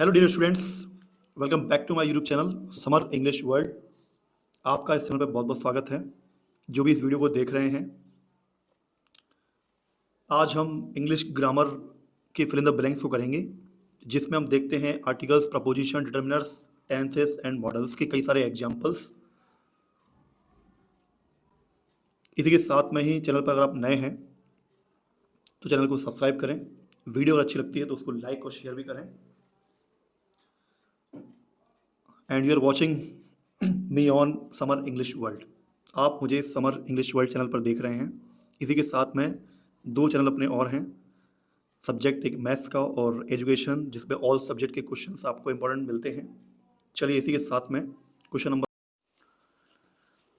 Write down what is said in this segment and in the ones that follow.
Hello dear students, welcome back to my YouTube channel Samar English world. आपका इस channel पर बहुत बहुत स्वागत है। जो भी इस वीडियो को देख रहे हैं, आज हम इंग्लिश ग्रामर के फिल इन द ब्लैंक्स को करेंगे, जिसमें हम देखते हैं articles, preposition, determiners, tenses and models के कई सारे एग्जांपल्स। इसी के साथ में ही चैनल पर अगर आप नए हैं तो चैनल को सब्सक्राइब करें। वीडियो अगर अच्छी लगती है तो उसको लाइक और शेयर भी करें। And you are watching me on Samar English world. आप मुझे समर इंग्लिश वर्ल्ड चैनल पर देख रहे हैं। इसी के साथ में दो चैनल अपने और हैं, सब्जेक्ट एक मैथ्स का और एजुकेशन, जिसपे ऑल सब्जेक्ट के क्वेश्चंस आपको इंपॉर्टेंट मिलते हैं। चलिए इसी के साथ में question number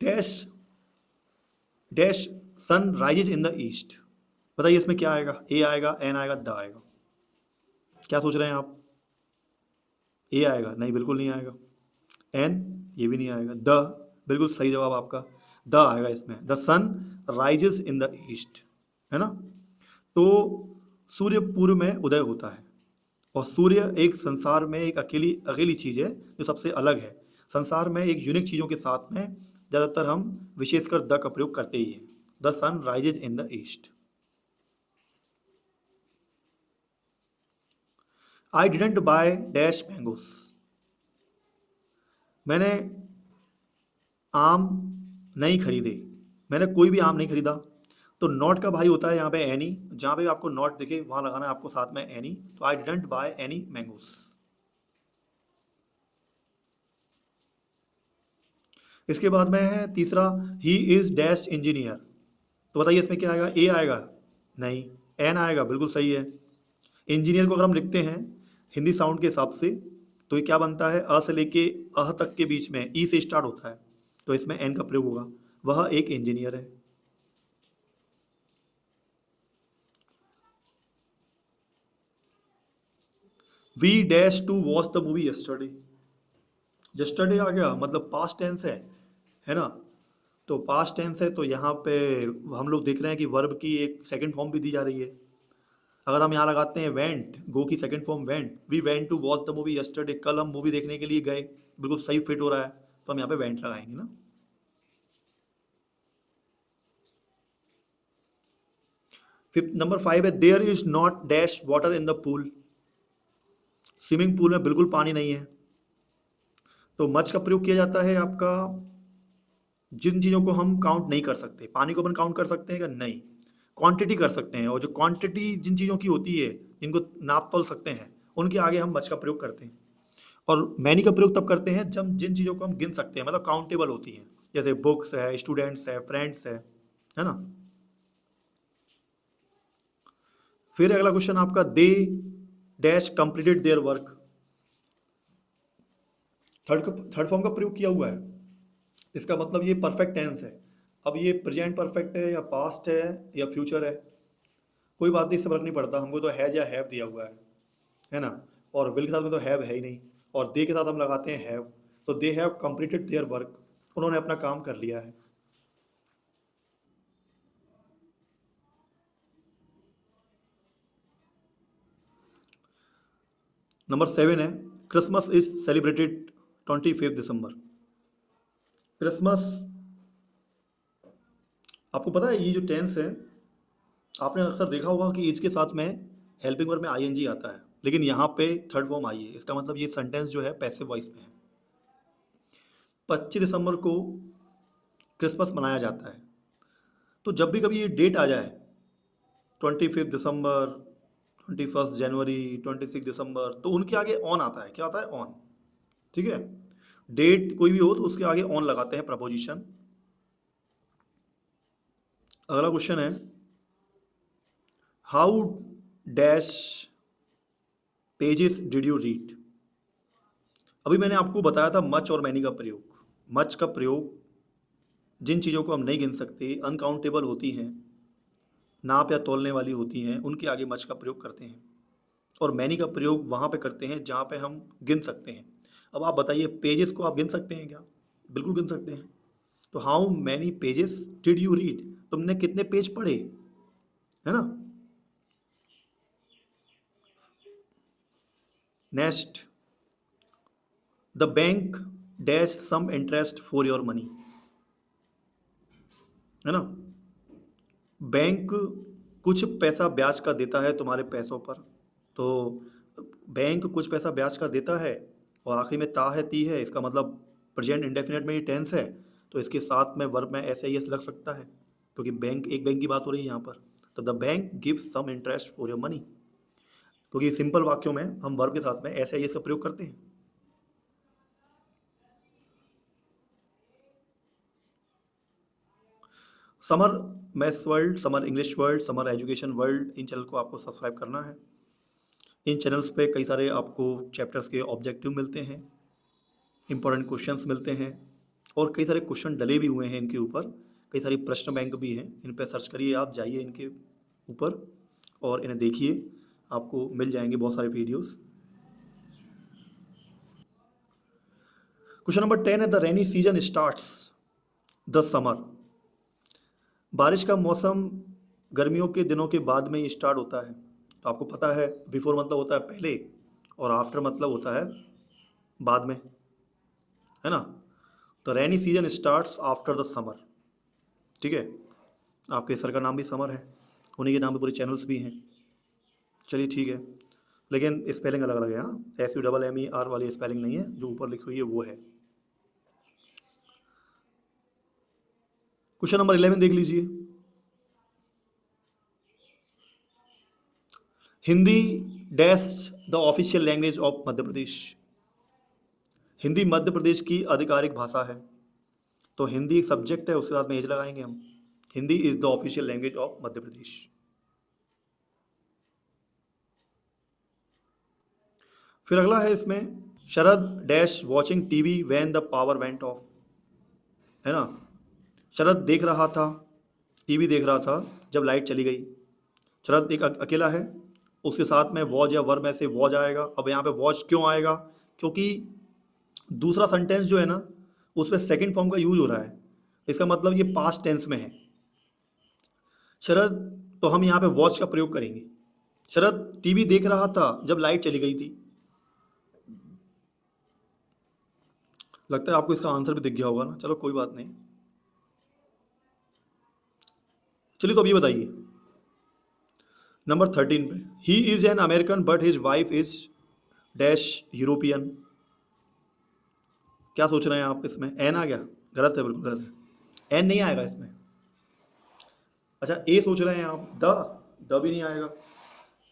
dash dash sun rises in the east. बताइए इसमें क्या आएगा? ए आएगा, एन आएगा, द आएगा? क्या सोच रहे हैं आप? ए आएगा? नहीं, बिल्कुल नहीं आएगा। एन, ये भी नहीं आएगा। द, बिल्कुल सही जवाब आपका, द आएगा इसमें। The sun rises in the east, है ना। तो सूर्य पूर्व में उदय होता है, और सूर्य एक संसार में एक अकेली अकेली चीज है जो सबसे अलग है। संसार में एक यूनिक चीजों के साथ में ज्यादातर हम विशेषकर द का प्रयोग करते ही हैं। The sun rises in the east. I didn't buy dash mangoes. मैंने आम नहीं खरीदे, मैंने कोई भी आम नहीं खरीदा। तो नॉट का भाई होता है यहाँ पे एनी। जहाँ पे आपको नॉट दिखे वहां लगाना है आपको साथ में एनी। तो आई डिडंट बाय एनी मैंगोस। इसके बाद में है तीसरा, ही इज डैश इंजीनियर। तो बताइए इसमें क्या आएगा? ए आएगा? नहीं। एन आएगा? बिल्कुल सही है। इंजीनियर को अगर हम लिखते हैं हिंदी साउंड के हिसाब से तो ये क्या बनता है? अ से लेके अह तक के बीच में ई से स्टार्ट होता है, तो इसमें एन का प्रयोग होगा। वह एक इंजीनियर है। We dash to watch the movie yesterday. Yesterday आ गया, मतलब पास्ट टेंस है ना। तो पास्ट टेंस है, तो यहाँ पे हम लोग देख रहे हैं कि वर्ब की एक सेकंड फॉर्म भी दी जा रही है। अगर हम यहाँ लगाते हैं वेंट, गो की second form went, we went to watch the movie yesterday, कल हम मूवी देखने के लिए गए, बिल्कुल सही फिट हो रहा है। तो हम यहाँ पे वेंट लगाएंगे ना। फिफ्थ नंबर 5 है, there is not dash water in the pool. Swimming pool में बिल्कुल पानी नहीं है। तो मच का प्रयोग किया जाता है आपका जिन चीज़ों को हम काउंट नहीं कर सकते। पानी को अपन काउंट कर सकते हैं क्या? नहीं। क्वांटिटी कर सकते हैं, और जो क्वांटिटी जिन चीज़ों की होती है जिनको नाप तोल सकते हैं उनके आगे हम मच का प्रयोग करते हैं। और मैनी का प्रयोग तब करते हैं जब जिन चीज़ों को हम गिन सकते हैं, मतलब काउंटेबल होती हैं, जैसे बुक्स है, स्टूडेंट्स है, फ्रेंड्स है ना। फिर अगला क्वेश्चन आपका, they dash completed their work. Third form का प्रयोग किया हुआ है। इसका मतलब ये परफेक्ट टेंस है। अब ये प्रेजेंट परफेक्ट है या पास्ट है या फ्यूचर है, कोई बात नहीं, इससे फर्क नहीं पड़ता। हमको तो हैज या हैव दिया हुआ है ना। और विल के साथ में तो हैव है ही नहीं, और दे के साथ हम लगाते हैं हैव। तो they have completed their work, उन्होंने अपना काम कर लिया है। नंबर 7 है, Christmas is celebrated 25 December. Christmas, आपको पता है ये जो टेंस है, आपने अक्सर देखा होगा कि इज के साथ में हेल्पिंग वर्ब में आईएनजी आता है, लेकिन यहाँ पे थर्ड फॉर्म आई है। इसका मतलब ये सेंटेंस जो है पैसिव वॉइस में है। 25 दिसंबर को क्रिसमस मनाया जाता है। तो जब भी कभी ये डेट आ जाए, 25 दिसंबर, 21 जनवरी, 26 दिसंबर, तो उनके आगे ऑन आता है। क्या आता है? ऑन। ठीक है। डेट कोई भी हो तो उसके आगे ऑन लगाते हैं प्रपोजिशन। अगला क्वेश्चन है, how dash pages did you read. अभी मैंने आपको बताया था मच और मैनी का प्रयोग। मच का प्रयोग जिन चीज़ों को हम नहीं गिन सकते, अनकाउंटेबल होती हैं, नाप या तोलने वाली होती हैं, उनके आगे मच का प्रयोग करते हैं। और मैनी का प्रयोग वहाँ पे करते हैं जहाँ पे हम गिन सकते हैं। अब आप बताइए, पेजेस को आप गिन सकते हैं क्या? बिल्कुल गिन सकते हैं। तो how many pages did you read, तुमने कितने पेज पढ़े, है ना। Next, the bank dash some interest for your money, है ना। बैंक कुछ पैसा ब्याज का देता है तुम्हारे पैसों पर। तो बैंक कुछ पैसा ब्याज का देता है और आखिरी में ता है ती है, इसका मतलब प्रेजेंट इंडेफिनेट में ये टेंस है, तो इसके साथ में वर्ब में ऐसे एस लग सकता है, क्योंकि बैंक, एक बैंक की बात हो रही है यहाँ पर। तो the bank gives some interest for your money, क्योंकि सिंपल वाक्यों में हम वर्ब के साथ में ऐसे एस का प्रयोग करते हैं। Summer maths world, summer English world, summer education world, इन चैनल को आपको सब्सक्राइब करना है। इन चैनल्स पे कई सारे आपको चैप्टर्स के ऑब्जेक्टिव मिलते हैं, इंपॉर्टेंट क्वेश्चंस मिलते हैं, और कई सारे क्वेश्चन डले भी हुए हैं इनके ऊपर, कई सारी प्रश्न बैंक भी हैं। इन पर सर्च करिए, आप जाइए इनके ऊपर और इन्हें देखिए, आपको मिल जाएंगे बहुत सारे वीडियोस। क्वेश्चन नंबर 10 है, the rainy season starts the summer. बारिश का मौसम गर्मियों के दिनों के बाद में ही स्टार्ट होता है। तो आपको पता है बिफोर मतलब होता है पहले, और आफ्टर मतलब होता है बाद में, है ना। तो rainy season starts after the summer, ठीक है। आपके सर का नाम भी समर है, उन्हीं के नाम पे पूरे चैनल्स भी हैं। चलिए ठीक है, लेकिन स्पेलिंग अलग अलग है। हाँ, SUMMER वाली स्पेलिंग नहीं है, जो ऊपर लिखी हुई है वो है। क्वेश्चन नंबर 11 देख लीजिए। Hindi dash the official language of Madhya Pradesh. Hindi Madhya Pradesh की आधिकारिक भाषा है। तो हिंदी एक सब्जेक्ट है, उसके साथ में एज लगाएंगे हम। Hindi is the official language of Madhya Pradesh. फिर अगला है इसमें, Sharad dash watching TV when the power went off, है ना। शरद देख रहा था, टीवी देख रहा था जब लाइट चली गई। शरद एक अकेला है, उसके साथ में वॉच या वर्ब में से वॉच आएगा। अब यहाँ पे वॉच क्यों आएगा, क्योंकि दूसरा सेंटेंस जो है ना, उसमें सेकंड फॉर्म का यूज हो रहा है, इसका मतलब ये पास्ट टेंस में है शरद। तो हम यहाँ पे वॉच का प्रयोग करेंगे। शरद टीवी देख रहा था जब लाइट चली गई थी। लगता है आपको इसका आंसर भी दिख गया होगा ना, चलो कोई बात नहीं। चलिए तो अभी बताइए नंबर 13 पे, ही is an American but his wife is dash European. क्या सोच रहे हैं आप इसमें, एन आ गया? गलत है, बिल्कुल गलत है, एन नहीं आएगा इसमें। अच्छा, ए सोच रहे हैं आप, द भी नहीं आएगा,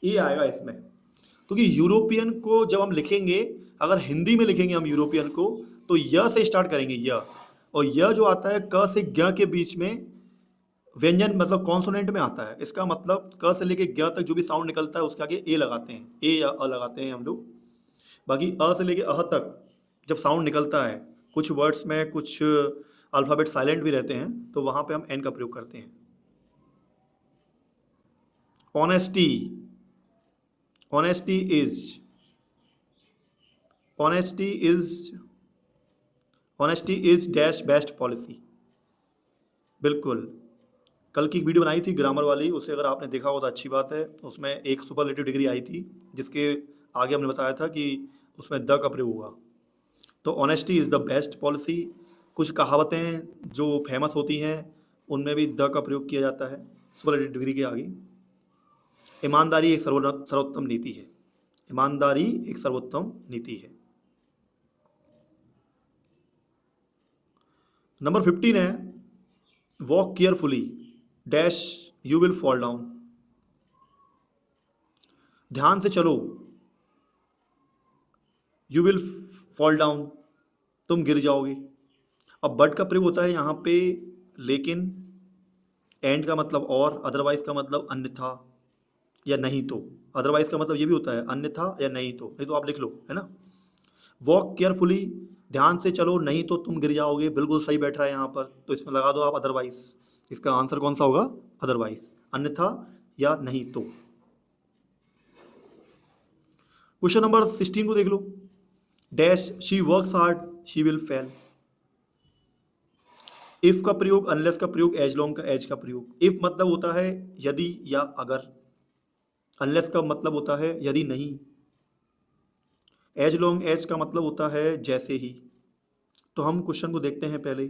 ए आएगा इसमें। क्योंकि यूरोपियन को जब हम लिखेंगे, अगर हिंदी में लिखेंगे हम यूरोपियन को, तो य से स्टार्ट करेंगे, य। और य जो आता है क से ग के बीच में, व्यंजन मतलब कॉन्सोनेंट में आता है। इसका मतलब क से लेके ग तक जो भी साउंड निकलता है उसके आगे ए लगाते हैं, ए या अ लगाते हैं हम लोग। बाकी अ से लेके अह तक जब साउंड निकलता है, कुछ वर्ड्स में कुछ अल्फ़ाबेट साइलेंट भी रहते हैं, तो वहाँ पे हम एन का प्रयोग करते हैं। Honesty, honesty is, honesty is, honesty is dash best policy. बिल्कुल, कल की एक वीडियो बनाई थी ग्रामर वाली, उसे अगर आपने देखा हो तो अच्छी बात है। उसमें एक सुपरलेटिव डिग्री आई थी, जिसके आगे हमने बताया था कि उसमें द का प्रयोग हुआ। तो honesty is the best policy. कुछ कहावतें जो फेमस होती हैं उनमें भी द का प्रयोग किया जाता है सुपरलेटिव डिग्री के आगे। ईमानदारी एक सर्वोत्तम नीति है, ईमानदारी एक सर्वोत्तम नीति है। नंबर 15 है, walk carefully dash you will fall down. ध्यान से चलो, यू विल फॉल डाउन, तुम गिर जाओगे। अब बट का प्रयोग होता है यहाँ पे, लेकिन एंड का मतलब और, अदरवाइज का मतलब अन्यथा या नहीं तो। अदरवाइज का मतलब ये भी होता है अन्यथा या नहीं तो, नहीं तो आप लिख लो, है ना। वॉक केयरफुली, ध्यान से चलो नहीं तो तुम गिर जाओगे, बिल्कुल सही बैठ रहा है यहाँ पर, तो इसमें लगा दो आप अदरवाइज। इसका आंसर कौन सा होगा? अदरवाइज, अन्यथा या नहीं तो। क्वेश्चन नंबर 16 को देख लो, dash she works hard she will fail. If का प्रयोग, अनलेस का प्रयोग, एज लॉन्ग का एज का प्रयोग। इफ मतलब होता है यदि या अगर, अनलेस का मतलब होता है यदि नहीं, एज लॉन्ग एज का मतलब होता है जैसे ही। तो हम क्वेश्चन को देखते हैं पहले।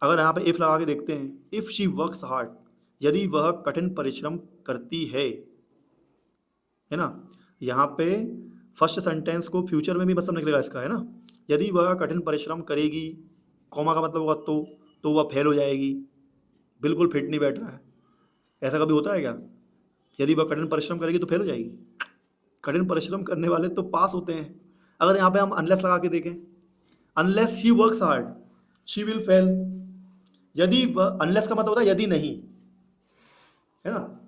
अगर यहाँ पे इफ लगा के देखते हैं, इफ शी वर्क्स हार्ड, यदि वह कठिन परिश्रम करती है ना। यहाँ पे फर्स्ट सेंटेंस को फ्यूचर में भी मतलब निकलेगा इसका, है ना। यदि वह कठिन परिश्रम करेगी, कॉमा का मतलब होगा तो वह फेल हो जाएगी। बिल्कुल फिट नहीं बैठ रहा है। ऐसा कभी होता है क्या? यदि वह कठिन परिश्रम करेगी तो फेल हो जाएगी? कठिन परिश्रम करने वाले तो पास होते हैं। अगर यहाँ पे हम अनलेस लगा के देखें, unless she works hard she will fail. यदि वह, अनलेस का मतलब होता है यदि नहीं, है ना।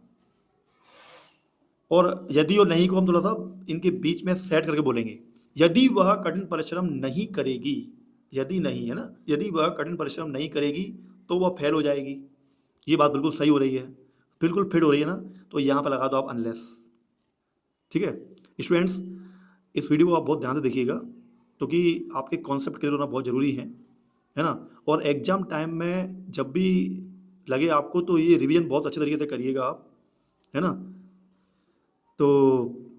और यदि और नहीं को हम थोड़ा सा इनके बीच में सेट करके बोलेंगे। यदि वह कठिन परिश्रम नहीं करेगी, यदि नहीं, है ना, यदि वह कठिन परिश्रम नहीं करेगी तो वह फेल हो जाएगी। ये बात बिल्कुल सही हो रही है, बिल्कुल फिट हो रही है ना। तो यहाँ पर लगा दो आप अनलेस। ठीक है स्टूडेंट्स, इस वीडियो को आप बहुत ध्यान से देखिएगा, क्योंकि आपके कॉन्सेप्ट क्लियर होना बहुत ज़रूरी है ना। और एग्जाम टाइम में जब भी लगे आपको तो ये रिवीजन बहुत अच्छे तरीके से करिएगा आप, है ना। तो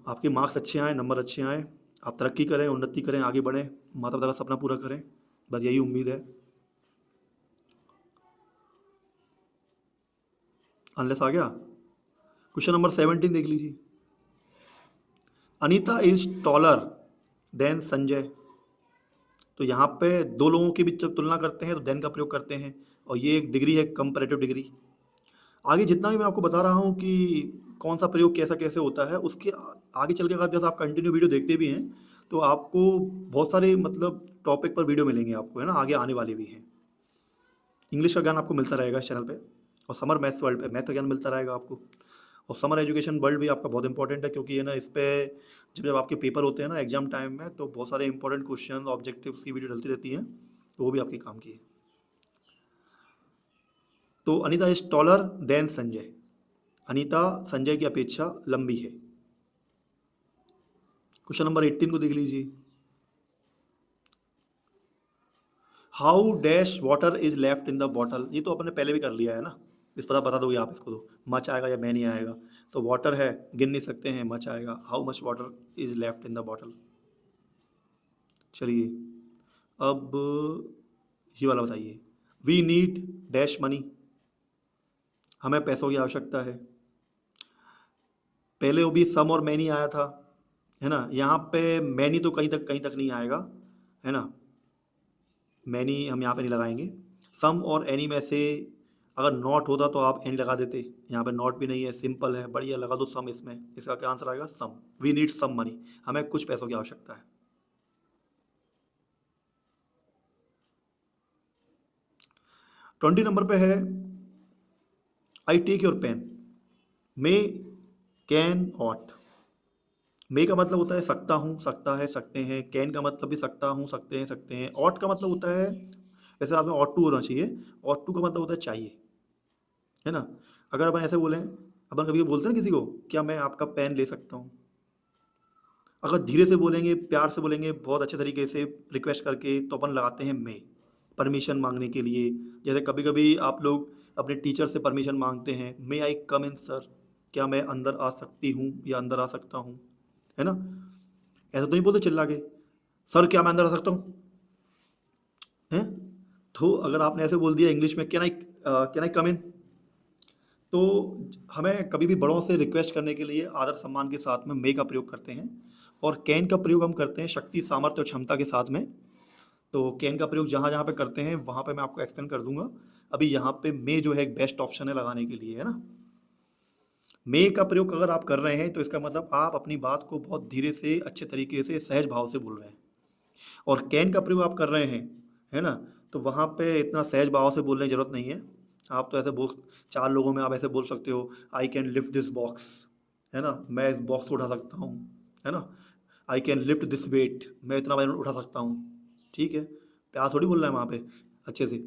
आपके मार्क्स अच्छे आए, नंबर अच्छे आए, आप तरक्की करें, उन्नति करें, आगे बढ़ें, माता पिता का सपना पूरा करें, बस यही उम्मीद है। अनलेस आ गया। क्वेश्चन नंबर 17 देख लीजिए। Anita is taller than Sanjay. तो यहाँ पे दो लोगों की भी जब तुलना करते हैं तो देन का प्रयोग करते हैं, और ये एक डिग्री है, कंपैरेटिव डिग्री। आगे जितना भी मैं आपको बता रहा हूँ कि कौन सा प्रयोग कैसा कैसे होता है, उसके आगे चल के अगर जैसे आप कंटिन्यू वीडियो देखते भी हैं तो आपको बहुत सारे मतलब टॉपिक पर वीडियो मिलेंगे आपको, है ना, आगे आने वाले भी हैं। इंग्लिश का ज्ञान आपको मिलता रहेगा इस चैनल पे, और समर मैथ्स वर्ल्ड पे मैथ का ज्ञान मिलता रहेगा आपको। और समर एजुकेशन वर्ल्ड भी आपका बहुत इंपॉर्टेंट है, क्योंकि है ना, इस पर जब जब आपके पेपर होते हैं ना एग्जाम टाइम में, तो बहुत सारे इंपॉर्टेंट क्वेश्चन ऑब्जेक्टिव्स की वीडियो डलती रहती हैं, तो वो भी आपके काम की है। तो Anita is taller than Sanjay. Anita Sanjay की अपेक्षा लंबी है। क्वेश्चन नंबर 18 को देख लीजिए। How dash water is left in the bottle. ये तो अपने पहले भी कर लिया है ना, इस पता बता दोगे आप इसको, तो मच आएगा या मैं नहीं आएगा। तो वाटर है, गिन नहीं सकते हैं, मच आएगा। How much water is left in the bottle. चलिए अब ये वाला बताइए। We need dash money. हमें पैसों की आवश्यकता है। पहले वो भी सम और मैनी आया था, है ना। यहाँ पे मैनी तो कहीं तक नहीं आएगा, है ना। मैनी हम यहाँ पे नहीं लगाएंगे। सम और एनी में से अगर नॉट होता तो आप एनी लगा देते। यहाँ पे नॉट भी नहीं है, सिंपल है, बढ़िया, लगा दो सम इसमें। इसका क्या आंसर आएगा? सम। वी नीड सम मनी, हमें कुछ पैसों की आवश्यकता है। 20 नंबर पे है I take your pen. May, can, ought. May का मतलब होता है सकता हूँ, सकता है, सकते हैं। कैन का मतलब भी सकता हूँ, सकते हैं, सकते हैं। ऑट का मतलब होता है, वैसे आप में ऑट टू होना चाहिए। ऑट टू का मतलब होता है चाहिए, है ना। अगर अपन ऐसे बोलें, अपन कभी बोलते हैं ना किसी को, क्या मैं आपका पेन ले सकता हूँ। अगर धीरे से बोलेंगे, प्यार से बोलेंगे, बहुत अच्छे तरीके से रिक्वेस्ट करके, तो अपन लगाते हैं मे, परमिशन मांगने के लिए। जैसे कभी कभी आप लोग अपने टीचर से परमिशन मांगते हैं, मे आई कम इन सर, क्या मैं अंदर आ सकती हूँ या अंदर आ सकता हूँ, है ना। ऐसा तो नहीं बोलते चिल्ला के, सर क्या मैं अंदर आ सकता हूँ, हैं। तो अगर आपने ऐसे बोल दिया इंग्लिश में, कैन आई कम इन, तो हमें कभी भी बड़ों से रिक्वेस्ट करने के लिए आदर सम्मान के साथ में मे का प्रयोग करते हैं। और कैन का प्रयोग हम करते हैं शक्ति, सामर्थ्य और क्षमता के साथ में। तो कैन का प्रयोग जहाँ जहाँ पे करते हैं वहाँ पे मैं आपको एक्सप्लेन कर दूंगा। अभी यहाँ पे मे जो है एक बेस्ट ऑप्शन है लगाने के लिए, है ना। मे का प्रयोग अगर आप कर रहे हैं तो इसका मतलब आप अपनी बात को बहुत धीरे से, अच्छे तरीके से, सहज भाव से बोल रहे हैं। और कैन का प्रयोग आप कर रहे हैं, है ना, तो वहाँ पे इतना सहज भाव से बोलने की जरूरत नहीं है। आप तो ऐसे बोल, चार लोगों में आप ऐसे बोल सकते हो, आई कैन लिफ्ट दिस बॉक्स, है ना, मैं इस बॉक्स को उठा सकता हूँ, है ना। I can lift this weight, मैं इतना वजन उठा सकता हूँ। ठीक है, प्यार थोड़ी बोल रहा है वहाँ पे, अच्छे से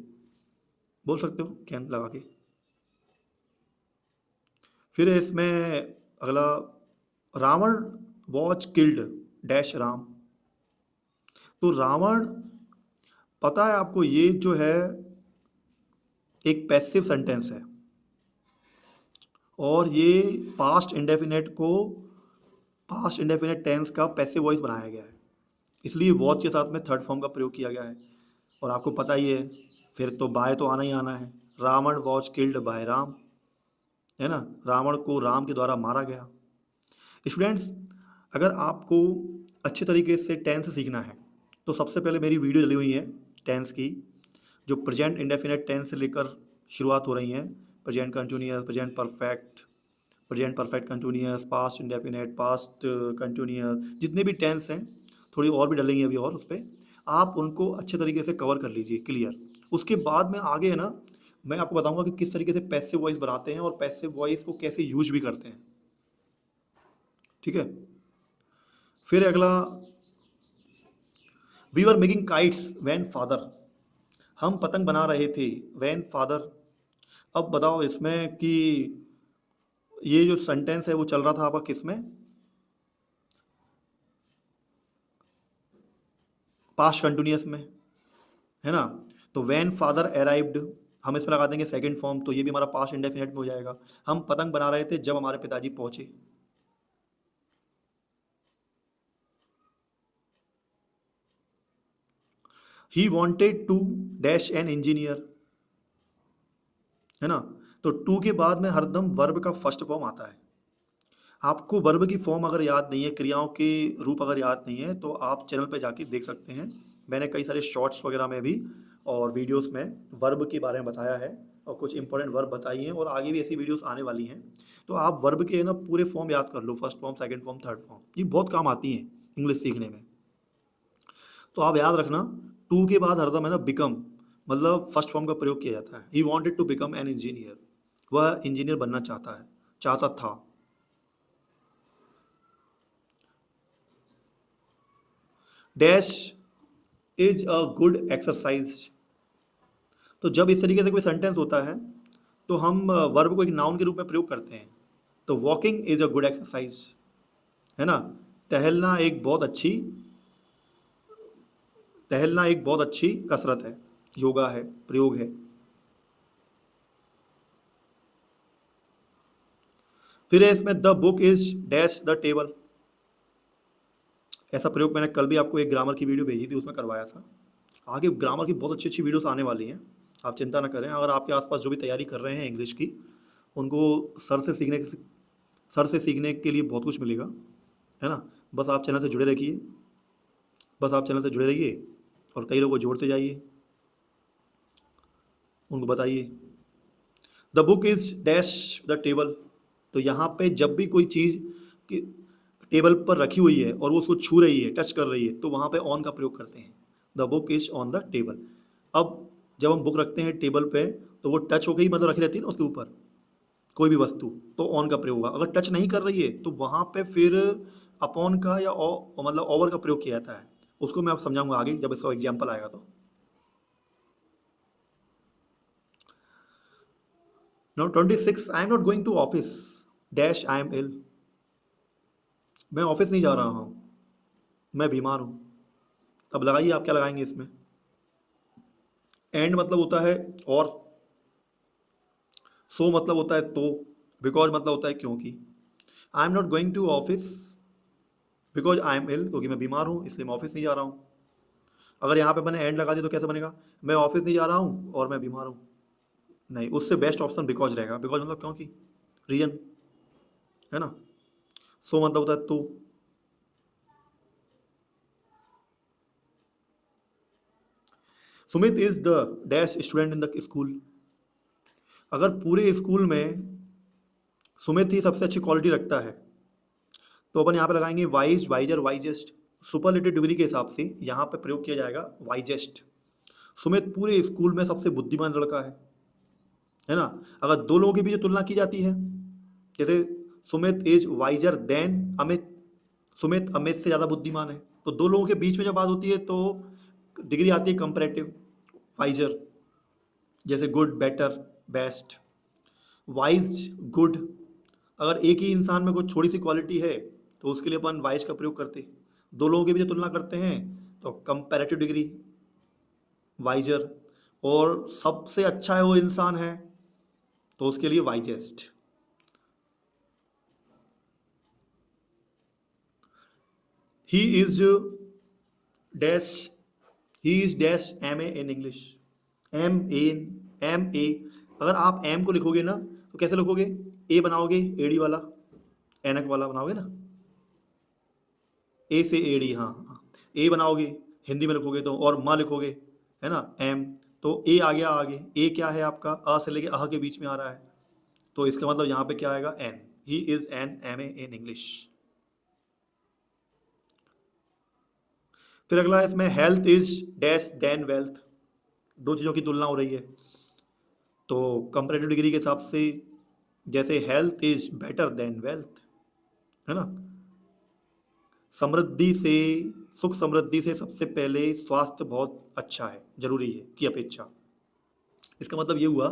बोल सकते हो कैन लगा के। फिर इसमें अगला, Ravan was killed dash Ram. तो रावण, पता है आपको, ये जो है एक पैसिव सेंटेंस है, और ये पास्ट इंडेफिनेट को पास्ट इंडेफिनेट टेंस का पैसिव वॉइस बनाया गया है। इसलिए वॉच के साथ में थर्ड फॉर्म का प्रयोग किया गया है। और आपको पता ही है, फिर तो बाय तो आना ही आना है। Ravan was killed by Ram, है ना, रावण को राम के द्वारा मारा गया। स्टूडेंट्स, अगर आपको अच्छे तरीके से टेंस सीखना है तो सबसे पहले मेरी वीडियो डली हुई है टेंस की, जो प्रेजेंट इंडेफिनिट टेंस से लेकर शुरुआत हो रही हैं। Present continuous, present perfect continuous, past indefinite, past continuous, जितने भी टेंस हैं, थोड़ी और भी डलेंगी अभी, और उस पर आप उनको अच्छे तरीके से कवर कर लीजिए, क्लियर। उसके बाद में आगे है ना, मैं आपको बताऊंगा कि किस तरीके से पैसिव वॉइस बनाते हैं और पैसिव वॉइस को कैसे यूज भी करते हैं, ठीक है। फिर अगला, we were making kites when father, हम पतंग बना रहे थे वैन फादर। अब बताओ इसमें कि ये जो सेंटेंस है वो चल रहा था आपका किस में, पास्ट कंटिन्यूअस में, है ना। तो वैन फादर अराइव्ड, हम इसमें लगा देंगे सेकंड फॉर्म, तो ये भी हमारा पास्ट इंडेफिनिट में हो जाएगा। हम पतंग बना रहे थे जब हमारे पिताजी पहुंचे। He wanted to dash an engineer, है ना। तो टू के बाद में हरदम वर्ब का फर्स्ट फॉर्म आता है। आपको वर्ब की फॉर्म अगर याद नहीं है, क्रियाओं के रूप अगर याद नहीं है, तो आप चैनल पे जाके देख सकते हैं। मैंने कई सारे शॉर्ट्स वगैरह में भी और वीडियोस में वर्ब के बारे में बताया है, और कुछ इंपॉर्टेंट वर्ब बताई हैं, और आगे भी ऐसी वीडियोस आने वाली हैं। तो आप वर्ब के ना पूरे फॉर्म याद कर लो, first form, second form, third form, ये बहुत काम आती हैं इंग्लिश सीखने में। तो आप याद रखना, टू के बाद हरदम है ना बिकम, मतलब फर्स्ट फॉर्म का प्रयोग किया जाता है। He wanted to become an engineer, वह इंजीनियर बनना चाहता है, चाहता था। Dash is a good exercise, तो जब इस तरीके से कोई सेंटेंस होता है तो हम वर्ब को एक नाउन के रूप में प्रयोग करते हैं। तो walking is a good exercise, है ना। टहलना एक बहुत अच्छी टहलना एक बहुत अच्छी कसरत है, योगा है, प्रयोग है। फिर है इसमें the book is dash the table, ऐसा प्रयोग मैंने कल भी आपको एक ग्रामर की वीडियो भेजी थी, उसमें करवाया था। आगे ग्रामर की बहुत अच्छी अच्छी वीडियोस आने वाली हैं, आप चिंता ना करें। अगर आपके आसपास जो भी तैयारी कर रहे हैं इंग्लिश की, उनको सर से सीखने के लिए बहुत कुछ मिलेगा, है ना। बस आप चैनल से जुड़े रखिए, बस आप चैनल से जुड़े रहिए, और कई लोगों को जोड़ते जाइए, उनको बताइए। The book is dash the table, तो यहाँ पे जब भी कोई चीज़ कि टेबल पर रखी हुई है और वो उसको छू रही है, टच कर रही है, तो वहाँ पे ऑन का प्रयोग करते हैं। The book is on the table. अब जब हम बुक रखते हैं टेबल पे, तो वो टच हो गई, मतलब रखी रहती है ना उसके ऊपर कोई भी वस्तु, तो ऑन का प्रयोग होगा। अगर टच नहीं कर रही है तो वहाँ पे फिर अपॉन का या मतलब ओवर का प्रयोग किया जाता है। उसको मैं आप समझाऊंगा आगे जब इसका एग्जाम्पल आएगा तो। Now 26, I am not going to office dash I am ill, मैं ऑफिस नहीं जा रहा हूँ, मैं बीमार हूँ। अब लगाइए आप क्या लगाएंगे इसमें। एंड मतलब होता है और, सो मतलब होता है तो, बिकॉज मतलब होता है क्योंकि। I am not going to office because I am ill, क्योंकि मैं बीमार हूँ इसलिए मैं ऑफिस नहीं जा रहा हूँ। अगर यहाँ पे मैंने एंड लगा दिया तो कैसे बनेगा, मैं ऑफिस नहीं जा रहा हूँ और मैं बीमार हूँ। नहीं, उससे बेस्ट ऑप्शन बिकॉज रहेगा। बिकॉज मतलब क्योंकि, रीजन, है ना। सो मतलब होता है तो। Sumit is the dash student in the school, अगर पूरे स्कूल में सुमित ही सबसे अच्छी क्वालिटी रखता है, तो अपन यहाँ पे लगाएंगे wise, wiser, wisest. Superlative degree के हिसाब से यहाँ पे प्रयोग किया जाएगा वाइजेस्ट। सुमित पूरे स्कूल में सबसे बुद्धिमान लड़का है ना। अगर दो लोगों के बीच तुलना की जाती है, जैसे Sumit is visor then Amit, Sumit Amit से ज़्यादा बुद्धिमान है, तो दो लोगों के बीच में जब बात होती है तो डिग्री आती है कंपैरेटिव, वाइजर। जैसे good, better, best, wise, good. अगर एक ही इंसान में कुछ थोड़ी सी क्वालिटी है तो उसके लिए अपन वाइज का प्रयोग करते। दो लोगों के बीच तुलना करते हैं तो कंपैरेटिव डिग्री, वाइजर। और सबसे अच्छा है वो इंसान है तो उसके लिए wisest. He is dash he is dash M A in English. M A, अगर आप एम को लिखोगे ना तो कैसे लिखोगे? ए बनाओगे एडी वाला, एनक वाला बनाओगे ना, ए से एडी, हाँ हाँ। ए बनाओगे हिंदी में लिखोगे तो, और माँ लिखोगे, है ना, एम, तो ए आ गया आगे। ए क्या है आपका? अ से लेके अह के बीच में आ रहा है, तो इसका मतलब यहाँ पे क्या आएगा? An. He is an M A in English. फिर अगला है इसमें health is dash than wealth. दो चीज़ों की तुलना हो रही है, तो कंपैरेटिव डिग्री के हिसाब से जैसे health is better than wealth, है ना, समृद्धि से, सुख समृद्धि से सबसे पहले स्वास्थ्य बहुत अच्छा है, जरूरी है की अपेक्षा। इसका मतलब ये हुआ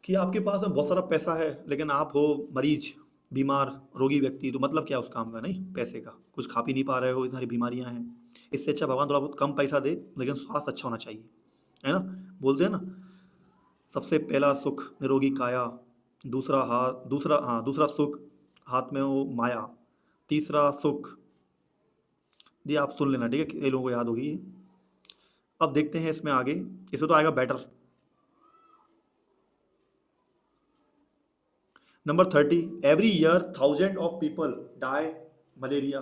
कि आपके पास में बहुत सारा पैसा है लेकिन आप हो मरीज, बीमार, रोगी व्यक्ति, तो मतलब क्या उस काम का? नहीं पैसे का, कुछ खा पी नहीं पा रहे हो, इतनी सारी बीमारियां हैं। इससे अच्छा भगवान थोड़ा बहुत कम पैसा दे लेकिन स्वास्थ्य अच्छा होना चाहिए, है ना। बोलते हैं ना, सबसे पहला सुख निरोगी काया, दूसरा हाथ, दूसरा सुख हाथ में हो माया, तीसरा सुख, ये आप सुन लेना, ठीक है, कई लोगों को याद होगी ये। अब देखते हैं इसमें आगे, इसमें तो आएगा better. Number 30, every year 1000 of people die malaria.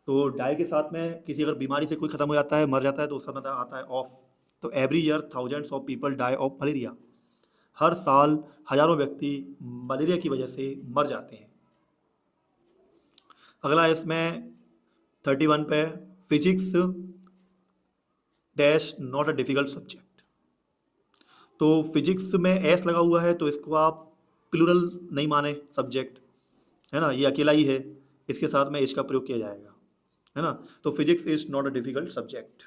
तो डाई के साथ में किसी अगर बीमारी से कोई खत्म हो जाता है, मर जाता है, तो उसका मतलब आता है ऑफ। तो every year 1000 of people die of malaria, हर साल हजारों व्यक्ति मलेरिया की वजह से मर जाते हैं। अगला इसमें 31 पे, physics dash not a difficult subject. तो फिजिक्स में एस लगा हुआ है तो इसको आप प्लूरल नहीं माने सब्जेक्ट, है ना, ये अकेला ही है, इसके साथ में एच का प्रयोग किया जाएगा, है ना। तो physics is not a difficult subject.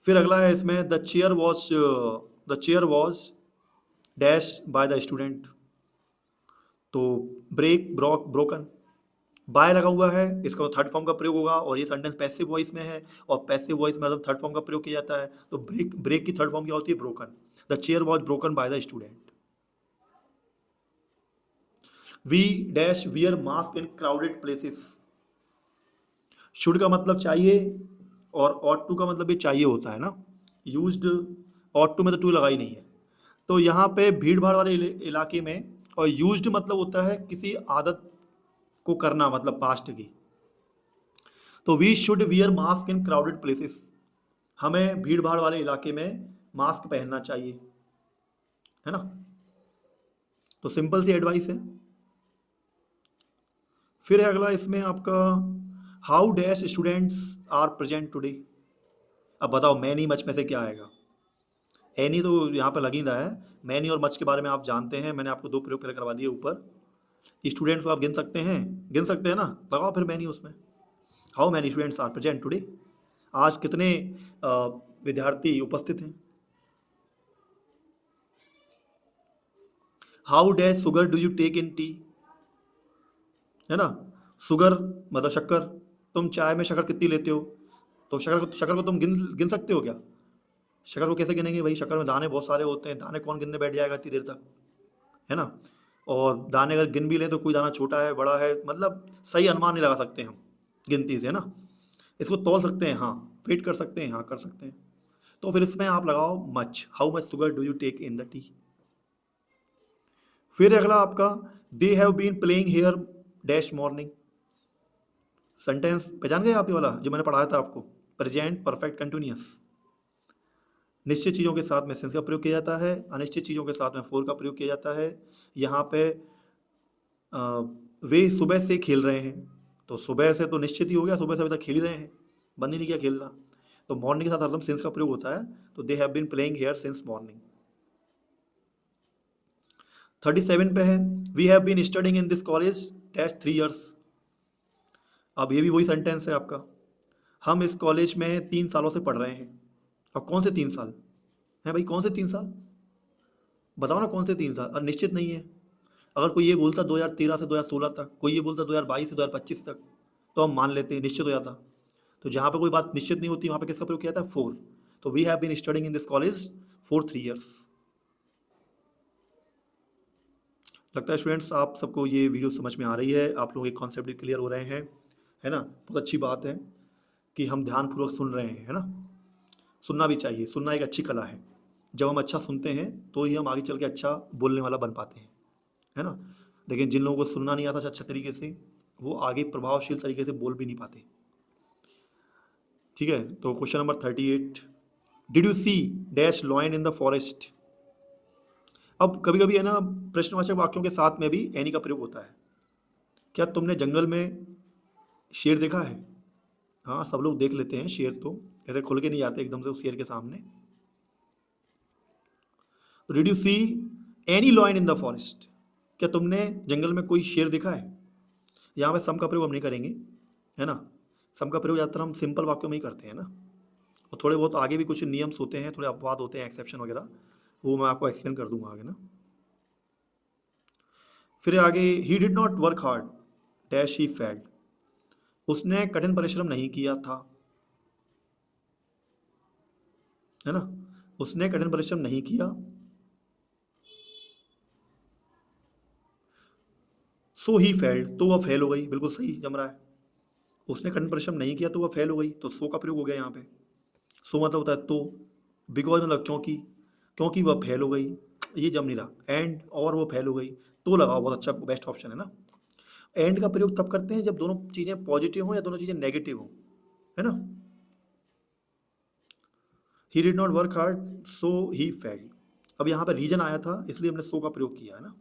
फिर अगला है इसमें the chair was dash by the student. तो ब्रेक, ब्रोकन, बाय लगा हुआ है, इसका थर्ड फॉर्म का प्रयोग होगा, और ये सेंटेंस पैसिव वॉइस में है, और पैसिव वॉइस में मतलब थर्ड फॉर्म का प्रयोग किया जाता है। तो ब्रेक की थर्ड फॉर्म क्या होती है? Broken. The chair was broken by the student. We dash wear mask in crowded places. Should का मतलब चाहिए, और ऑट टू का मतलब भी चाहिए होता है ना, यूज्ड, ऑट टू में तो टू लगा ही नहीं है। तो यहाँ पे भीड़ भाड़ वाले इलाके में, और यूज्ड मतलब होता है किसी आदत को करना, मतलब पास्ट की। तो we should wear mask in crowded places, हमें भीड़ भाड़ वाले इलाके में मास्क पहनना चाहिए, है ना। तो सिंपल सी एडवाइस है। फिर है अगला इसमें आपका, how dash students are present today. अब बताओ मैनी मच में से क्या आएगा? एनी तो यहाँ पे लगी रहा है, मैनी और मच के बारे में आप जानते हैं, मैंने आपको दो प्रयोग पहले करवा दिए ऊपर। स्टूडेंट्स को आप गिन सकते हैं ना, लगाओ फिर मैनी उसमें। How many students are present today, आज कितने विद्यार्थी उपस्थित हैं। How dash sugar do you take in tea, है ना, शुगर मतलब शक्कर, तुम चाय में शक्कर कितनी लेते हो? तो शक्कर को तुम गिन गिन सकते हो क्या? शक्कर को कैसे गिनेंगे भाई? शक्कर में दाने बहुत सारे होते हैं, दाने कौन गिनने बैठ जाएगा इतनी देर तक, है ना। और दाने अगर गिन भी लें तो कोई दाना छोटा है बड़ा है, मतलब सही अनुमान नहीं लगा सकते हम गिनती से, है ना। इसको तौल सकते हैं, हाँ, वेट कर सकते हैं, हाँ कर सकते हैं। तो फिर इसमें आप लगाओ much, how much sugar do you take in the tea. फिर अगला आपका, they have been playing here dash morning. Sentence पहचान गए आप ये वाला जो मैंने पढ़ाया था आपको? Present perfect continuous. निश्चित चीज़ों के साथ में सेंस का प्रयोग किया जाता है, अनिश्चित चीज़ों के साथ में फोर का प्रयोग किया जाता है। यहाँ पे वे सुबह से खेल रहे हैं, तो सुबह से तो निश्चित ही हो गया, सुबह से अभी तक खेल ही रहे हैं, बंद ही नहीं किया खेलना। तो मॉर्निंग के साथ हरदम सिंस का प्रयोग होता है, तो they have been playing here since morning. 37 पे है, we have been studying in this college dash 3 years. अब ये भी वही सेंटेंस है आपका, हम इस कॉलेज में 3 सालों से पढ़ रहे हैं। अब कौन से 3 साल हैं भाई? कौन से 3 साल बताओ ना, कौन से 3 साल? और निश्चित नहीं है। अगर कोई ये बोलता 2013 से 2016 तक, कोई ये बोलता 2022 से 2025 तक, तो हम मान लेते हैं, निश्चित हो जाता। तो जहाँ पे कोई बात निश्चित नहीं होती वहाँ पे किसका प्रयोग किया था? फोर। तो we have been studying in this college for 3 years. लगता है स्टूडेंट्स आप सबको ये वीडियो समझ में आ रही है, आप लोगों के कॉन्सेप्ट भी क्लियर हो रहे हैं, है ना। बहुत अच्छी बात है कि हम ध्यानपूर्वक सुन रहे हैं, है ना। सुनना भी चाहिए, सुनना एक अच्छी कला है। जब हम अच्छा सुनते हैं तो ही हम आगे चल के अच्छा बोलने वाला बन पाते हैं, है ना। लेकिन जिन लोगों को सुनना नहीं आता अच्छा तरीके से, वो आगे प्रभावशील तरीके से बोल भी नहीं पाते। ठीक है, तो question number 38, did you see dash lion in the forest. अब कभी कभी है ना, प्रश्नवाचक वाक्यों के साथ में भी एनी का प्रयोग होता है। क्या तुमने जंगल में शेर देखा है। हाँ, सब लोग देख लेते हैं शेर, तो ऐसे खुल के नहीं जाते एकदम से उस शेर के सामने। Did you see any lion in the forest, क्या तुमने जंगल में कोई शेर देखा है। यहाँ पे सम का प्रयोग हम नहीं करेंगे, है ना। सम का प्रयोग ज़्यादातर हम सिंपल वाक्यों में ही करते हैं ना। और थोड़े बहुत आगे भी कुछ नियम्स होते हैं, थोड़े अपवाद होते हैं, एक्सेप्शन वगैरह, वो मैं आपको एक्सप्लेन कर दूंगा आगे ना। फिर आगे, he did not work hard dash he failed, उसने कठिन परिश्रम नहीं किया था, है ना। उसने कठिन परिश्रम नहीं किया, सो ही फेल्ड, तो वह फेल हो गई। बिल्कुल सही जम रहा है। उसने कठिन परिश्रम नहीं किया तो वह फेल हो गई, तो सो का प्रयोग हो गया यहाँ पे। सो मतलब होता है तो, बिकॉज मतलब क्योंकि, क्योंकि वह फेल हो गई, ये जम नहीं रहा। एंड और वो फेल हो गई, तो लगाओ, बहुत अच्छा बेस्ट ऑप्शन है ना। एंड का प्रयोग तब करते हैं जब दोनों चीज़ें पॉजिटिव हो या दोनों चीज़ें नेगेटिव हो, है ना। He did not work hard so he failed, अब यहाँ पे रीजन आया था इसलिए हमने सो का प्रयोग किया, है ना।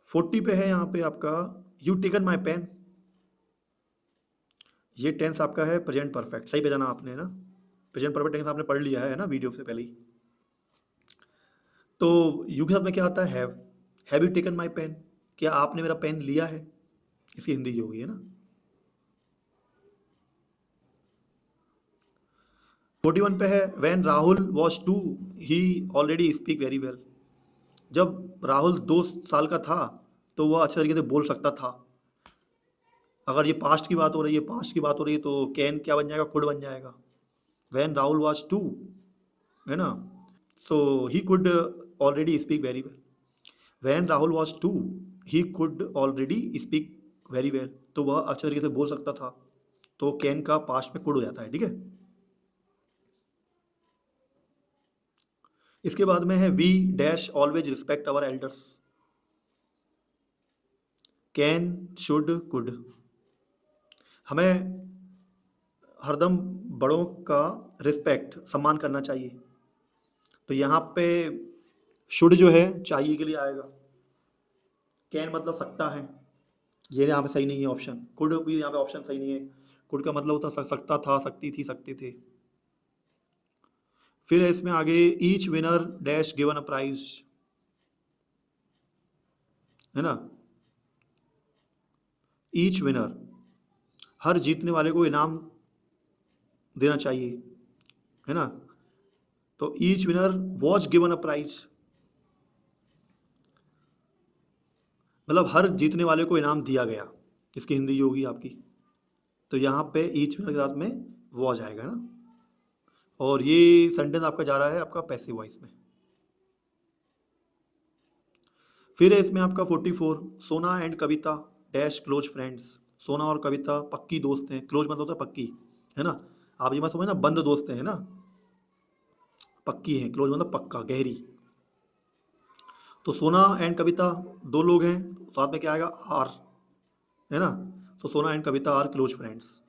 40 पे है यहाँ पे आपका, यू टेकन माई पेन, ये टेंस आपका है प्रेजेंट परफेक्ट, सही पे जाना आपने, है ना। प्रेजेंट परफेक्ट टेंस आपने पढ़ लिया है ना वीडियो से पहले ही। तो यू के साथ में क्या आता है, have you taken my pen, क्या आपने मेरा पेन लिया है, इसकी हिंदी ये होगी, है ना। 41 पे है, when Rahul was 2 he already speak very well, जब राहुल 2 साल का था तो वह अच्छे तरीके से बोल सकता था। अगर ये पास्ट की बात हो रही है, पास्ट की बात हो रही है, तो कैन क्या बन जाएगा, कुड बन जाएगा। व्हेन राहुल वॉज 2, है ना, so he could already speak very well. When Rahul was 2 he could already speak very well, तो वह अच्छे तरीके से बोल सकता था, तो कैन का पास्ट में कुड हो जाता है, ठीक है। इसके बाद में है, we dash always respect our elders, can should could, हमें हरदम बड़ों का रिस्पेक्ट सम्मान करना चाहिए। तो यहाँ पे शुड जो है चाहिए के लिए आएगा, कैन मतलब सकता है, ये यहाँ पे सही नहीं है ऑप्शन। कुड भी यहाँ पे ऑप्शन सही नहीं है, कुड का मतलब होता सकता था, सकती थी, सकते थे। फिर है इसमें आगे, each winner dash given a prize, है ना। ईच विनर, हर जीतने वाले को इनाम देना चाहिए, है ना। तो each winner was given a prize, मतलब हर जीतने वाले को इनाम दिया गया, इसकी हिंदी ये होगी आपकी। तो यहाँ पे ईच विनर के साथ में वॉज आएगा ना। और ये सेंटेंस आपका जा रहा है आपका पैसिव वॉइस में। फिर है इसमें आपका 44, सोना and Kavita dash close friends, सोना और कविता पक्की दोस्त हैं, क्लोज मतलब होता है पक्की, है ना। आप ये मत समझ ना बंद दोस्त हैं ना, पक्की है, क्लोज मतलब पक्का, गहरी। तो सोना एंड कविता दो लोग हैं, साथ में क्या आएगा, आर, है ना। तो Sona and Kavita are close friends.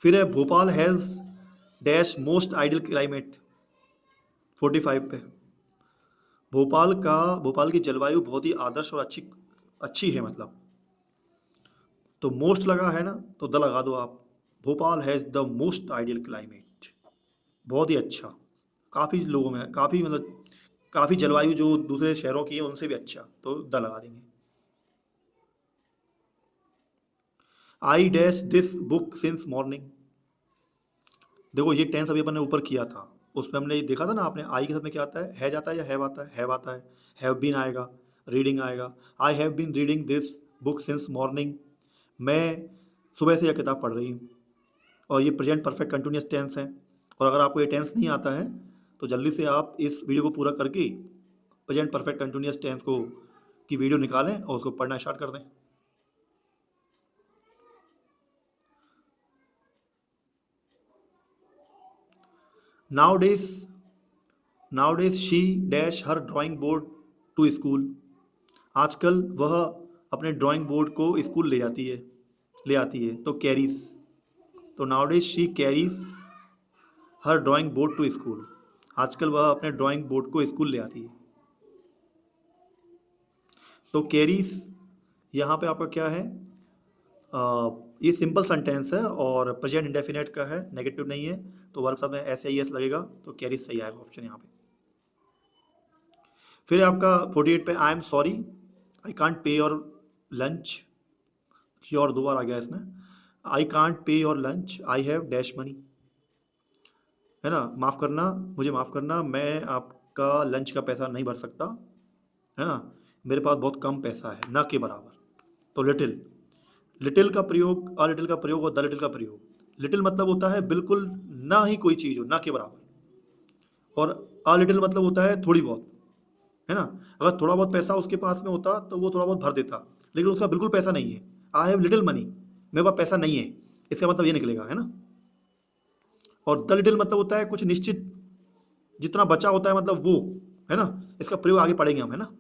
फिर है, Bhopal has dash most ideal climate, 45 पे, भोपाल की जलवायु बहुत ही आदर्श और अच्छी अच्छी है, मतलब। तो मोस्ट लगा है ना, तो द लगा दो आप, Bhopal has the most ideal climate, बहुत ही अच्छा, काफ़ी लोगों में काफ़ी, मतलब काफ़ी जलवायु जो दूसरे शहरों की है उनसे भी अच्छा, तो द लगा देंगे। I dash this book since morning, देखो ये टेंस अभी अपन ने ऊपर किया था, उसमें हमने ये देखा था ना, आपने आई के साथ में क्या आता है जाता है या हैव आता है, हैव आता है, हैव बीन आएगा, रीडिंग आएगा। I have been reading this book since morning, मैं सुबह से यह किताब पढ़ रही हूँ। और ये प्रेजेंट परफेक्ट कंटिन्यूस टेंस है, और अगर आपको ये टेंस नहीं आता है तो जल्दी से आप इस वीडियो को पूरा करके प्रेजेंट परफेक्ट कंटिन्यूअस टेंस को की वीडियो निकालें और उसको पढ़ना स्टार्ट कर दें। Nowadays she dash her drawing board to school. आजकल वह अपने ड्राइंग बोर्ड को स्कूल ले आती है तो कैरीज। तो nowadays she carries her drawing board to school. आजकल वह अपने ड्राइंग बोर्ड को स्कूल ले आती है। तो कैरीज यहाँ पे आपका क्या है, ये सिंपल सेंटेंस है और प्रेजेंट इंडेफिनेट का है, नेगेटिव नहीं है, तो वर्ब साथ में एस या एस लगेगा, तो कैरीज सही आएगा ऑप्शन यहाँ पे। फिर आपका 48 पे I am sorry I can't pay your lunch, your दो बार आ गया इसमें। I can't pay your lunch I have dash money, है ना, माफ़ करना, मुझे माफ़ करना, मैं आपका लंच का पैसा नहीं भर सकता, है ना, मेरे पास बहुत कम पैसा है, न के बराबर। तो लिटिल का प्रयोग, अ लिटिल का प्रयोग और द लिटिल का प्रयोग। लिटिल मतलब होता है बिल्कुल ना ही कोई चीज़ हो, ना के बराबर, और अ लिटिल मतलब होता है थोड़ी बहुत, है ना। अगर थोड़ा बहुत पैसा उसके पास में होता तो वो थोड़ा बहुत भर देता, लेकिन उसका बिल्कुल पैसा नहीं है। आई हैव लिटिल मनी, मेरे पास पैसा नहीं है, इसका मतलब ये निकलेगा, है ना। और द लिटिल मतलब होता है कुछ निश्चित, जितना बचा होता है मतलब वो, है ना, इसका प्रयोग आगे पढ़ेंगे हम, है ना।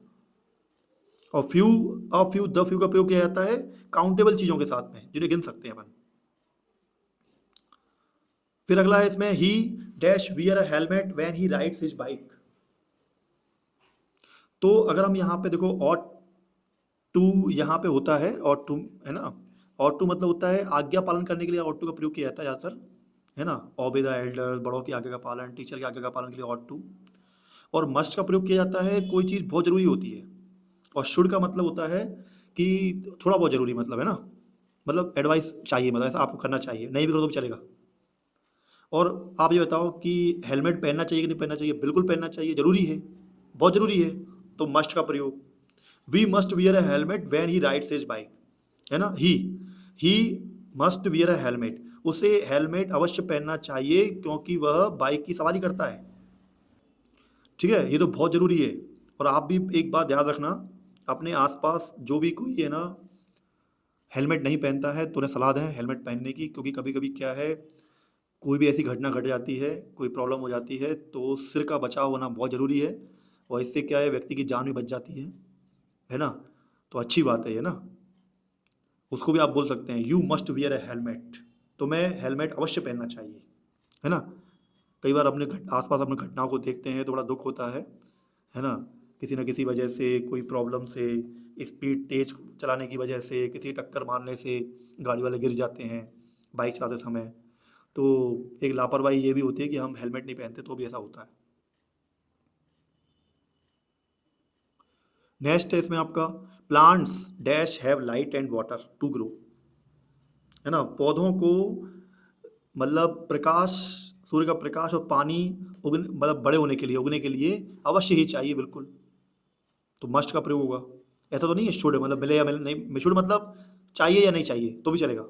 और द फ्यू का प्रयोग किया जाता है काउंटेबल चीजों के साथ में, जिन्हें गिन सकते हैं अपन। फिर अगला है इसमें, ही dash wear a helmet when he rides his bike. तो अगर हम यहाँ पे देखो, ऑट टू यहाँ पे होता है, ऑट टू, है ना। ऑट टू मतलब होता है आज्ञा पालन करने के लिए ऑट टू का प्रयोग किया जाता है ज़्यादातर, है ना। ओबे द एल्डर, बड़ों की आज्ञा का पालन, टीचर की आज्ञा का पालन के लिए ऑट टू। और मस्ट का प्रयोग किया जाता है कोई चीज़ बहुत ज़रूरी होती है। और शुड का मतलब होता है कि थोड़ा बहुत ज़रूरी, मतलब, है ना, मतलब एडवाइस चाहिए, मतलब ऐसा आपको करना चाहिए, नहीं भी करो तो भी चलेगा। और आप ये बताओ कि हेलमेट पहनना चाहिए कि नहीं पहनना चाहिए? बिल्कुल पहनना चाहिए, ज़रूरी है, बहुत ज़रूरी है, तो मस्ट का प्रयोग। We must wear a helmet when he rides his bike, है ना। He must wear a helmet, उसे हेलमेट अवश्य पहनना चाहिए क्योंकि वह बाइक की सवारी करता है। ठीक है, ये तो बहुत ज़रूरी है। और आप भी एक बात याद रखना, अपने आसपास जो भी कोई है ना हेलमेट नहीं पहनता है तो उन्हें सलाह दें हेलमेट पहनने की, क्योंकि कभी कभी क्या है, कोई भी ऐसी घटना घट जाती है, कोई प्रॉब्लम हो जाती है, तो सिर का बचाव होना बहुत ज़रूरी है। और इससे क्या है, व्यक्ति की जान भी बच जाती है ना। तो अच्छी बात है ये ना। उसको भी आप बोल सकते हैं, you must wear a helmet, तो मैं हेलमेट अवश्य पहनना चाहिए, है ना। कई बार अपने आसपास अपने घटनाओं को देखते हैं तो बड़ा दुख होता है ना। किसी न किसी वजह से, कोई प्रॉब्लम से, स्पीड तेज चलाने की वजह से, किसी टक्कर मारने से गाड़ी वाले गिर जाते हैं बाइक चलाते समय। तो एक लापरवाही ये भी होती है कि हम हेलमेट नहीं पहनते, तो भी ऐसा होता है। नेक्स्ट है इसमें आपका, plants dash have light and water to grow, है ना। पौधों को मतलब प्रकाश, सूर्य का प्रकाश और पानी उगने, मतलब बड़े होने के लिए, उगने के लिए अवश्य ही चाहिए, बिल्कुल। तो मस्ट का प्रयोग होगा। ऐसा तो नहीं है शुड, मतलब मिले या मिले नहीं, शुड मतलब चाहिए या नहीं चाहिए तो भी चलेगा,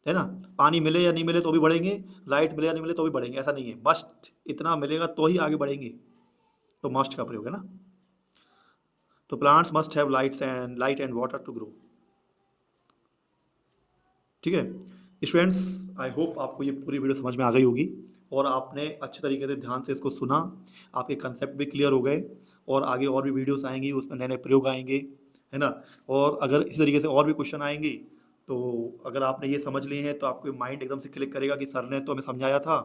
है ना। पानी मिले या नहीं मिले तो भी बढ़ेंगे, लाइट मिले या नहीं मिले तो भी बढ़ेंगे, ऐसा नहीं है, मस्ट इतना मिलेगा तो ही आगे बढ़ेंगे, तो मस्ट का प्रयोग है ना। तो plants must have light and water to grow. ठीक है स्टूडेंट्स, आई होप आपको ये पूरी वीडियो समझ में आ गई होगी और आपने अच्छे तरीके से ध्यान से इसको सुना, आपके कंसेप्ट भी क्लियर हो गए। और आगे और भी वीडियोस आएंगी, उसमें नए नए प्रयोग आएंगे, है ना। और अगर इसी तरीके से और भी क्वेश्चन आएंगे, तो अगर आपने ये समझ लिए हैं तो आपके माइंड एकदम से क्लिक करेगा कि सर ने तो हमें समझाया था,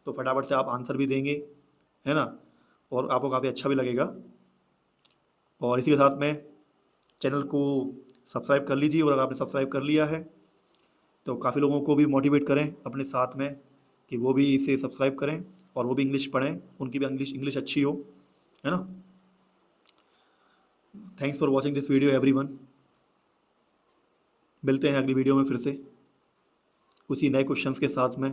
तो फटाफट से आप आंसर भी देंगे, है ना। और आपको काफ़ी अच्छा भी लगेगा। और इसी के साथ में चैनल को सब्सक्राइब कर लीजिए, और अगर आपने सब्सक्राइब कर लिया है तो काफ़ी लोगों को भी मोटिवेट करें अपने साथ में कि वो भी इसे सब्सक्राइब करें और वो भी इंग्लिश पढ़ें, उनकी भी इंग्लिश अच्छी हो, है ना। Thanks for watching this video everyone. मिलते हैं अगली वीडियो में फिर से उसी नए क्वेश्चंस के साथ में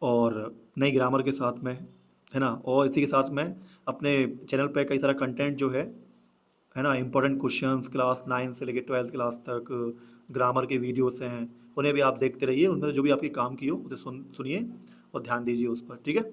और नई ग्रामर के साथ में, है ना। और इसी के साथ में अपने चैनल पे कई सारा कंटेंट जो है ना, इंपॉर्टेंट क्वेश्चंस क्लास 9 से लेकर 12th क्लास तक, ग्रामर के वीडियोस हैं, उन्हें भी आप देखते रहिए, उनमें जो भी आपके काम की हो उसे सुनिए और ध्यान दीजिए उस पर, ठीक है?